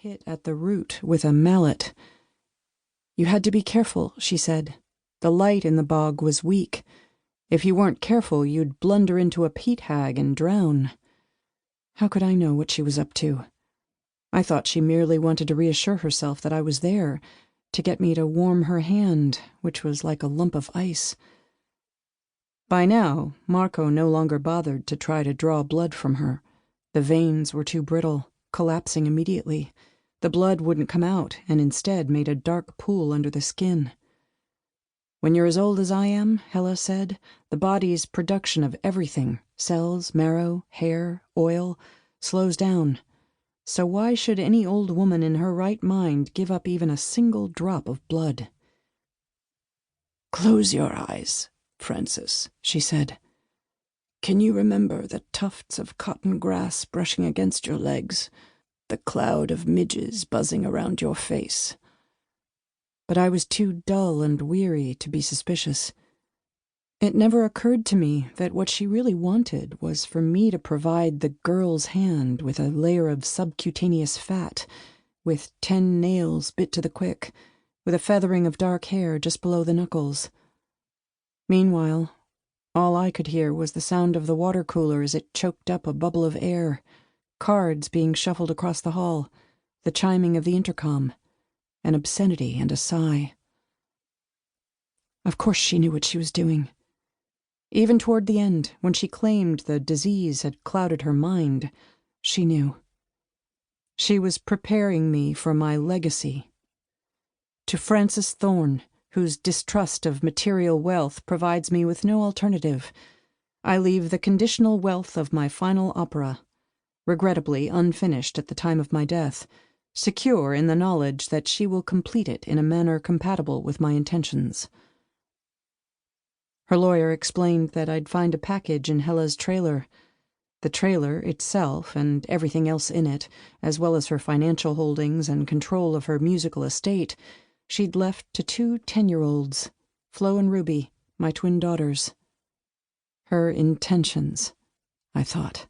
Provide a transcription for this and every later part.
hit at the root with a mallet. "You had to be careful," she said. "The light in the bog was weak. If you weren't careful, you'd blunder into a peat hag and drown." How could I know what she was up to? I thought she merely wanted to reassure herself that I was there, to get me to warm her hand, which was like a lump of ice. By now, Marco no longer bothered to try to draw blood from her. The veins were too brittle, collapsing immediately. The blood wouldn't come out, and instead made a dark pool under the skin. "When you're as old as I am," Helle said, "the body's production of everything, cells, marrow, hair, oil, slows down. So why should any old woman in her right mind give up even a single drop of blood?" "Close your eyes, Francis," she said. "Can you remember the tufts of cotton grass brushing against your legs, the cloud of midges buzzing around your face?" But I was too dull and weary to be suspicious. It never occurred to me that what she really wanted was for me to provide the girl's hand with a layer of subcutaneous fat, with 10 nails bit to the quick, with a feathering of dark hair just below the knuckles. Meanwhile, all I could hear was the sound of the water cooler as it choked up a bubble of air, cards being shuffled across the hall, the chiming of the intercom, an obscenity and a sigh. Of course she knew what she was doing. Even toward the end, when she claimed the disease had clouded her mind, she knew. She was preparing me for my legacy. To Francis Thorn, whose distrust of material wealth provides me with no alternative, I leave the conditional wealth of my final opera, regrettably unfinished at the time of my death, secure in the knowledge that she will complete it in a manner compatible with my intentions. Her lawyer explained that I'd find a package in Helle's trailer. The trailer itself and everything else in it, as well as her financial holdings and control of her musical estate, she'd left to 2 10-year-olds, Flo and Ruby, my twin daughters. Her intentions, I thought.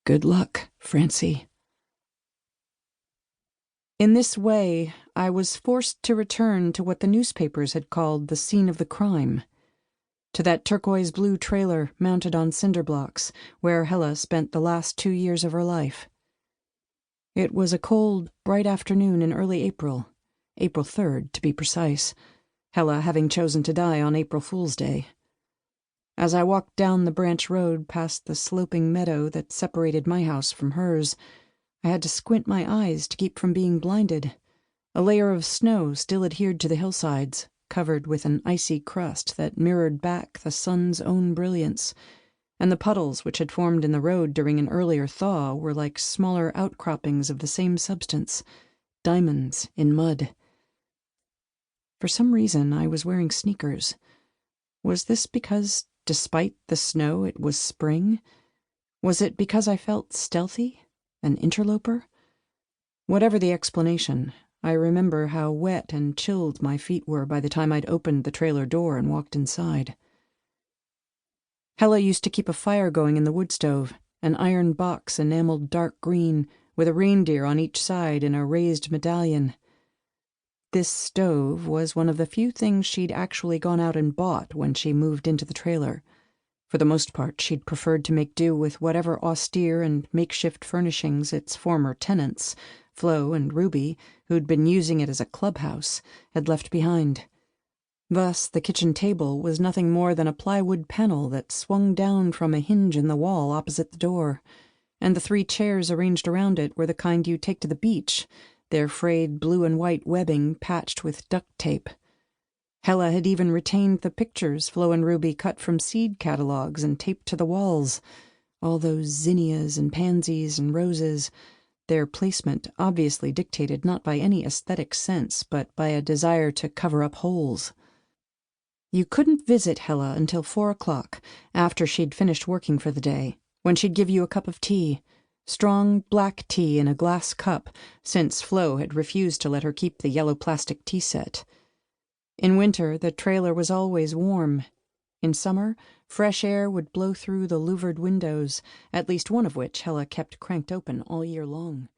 Good luck, Francie. In this way, I was forced to return to what the newspapers had called the scene of the crime, to that turquoise-blue trailer mounted on cinder blocks, where Helle spent the last 2 years of her life. It was a cold, bright afternoon in early April 3rd, to be precise, Helle having chosen to die on April Fool's Day. As I walked down the branch road past the sloping meadow that separated my house from hers, I had to squint my eyes to keep from being blinded. A layer of snow still adhered to the hillsides, covered with an icy crust that mirrored back the sun's own brilliance, and the puddles which had formed in the road during an earlier thaw were like smaller outcroppings of the same substance, diamonds in mud. For some reason, I was wearing sneakers. Was this because, despite the snow, it was spring? Was it because I felt stealthy, an interloper? Whatever the explanation, I remember how wet and chilled my feet were by the time I'd opened the trailer door and walked inside. Helle used to keep a fire going in the wood stove, an iron box enameled dark green, with a reindeer on each side in a raised medallion. This stove was one of the few things she'd actually gone out and bought when she moved into the trailer. For the most part, she'd preferred to make do with whatever austere and makeshift furnishings its former tenants, Flo and Ruby, who'd been using it as a clubhouse, had left behind. Thus, the kitchen table was nothing more than a plywood panel that swung down from a hinge in the wall opposite the door, and the 3 chairs arranged around it were the kind you take to the beach, their frayed blue and white webbing patched with duct tape. Helle had even retained the pictures Flo and Ruby cut from seed catalogs and taped to the walls, all those zinnias and pansies and roses, their placement obviously dictated not by any aesthetic sense, but by a desire to cover up holes. You couldn't visit Helle until 4 o'clock, after she'd finished working for the day, when she'd give you a cup of tea, strong black tea in a glass cup, since Flo had refused to let her keep the yellow plastic tea set. In winter, the trailer was always warm. In summer, fresh air would blow through the louvered windows, at least one of which Helle kept cranked open all year long.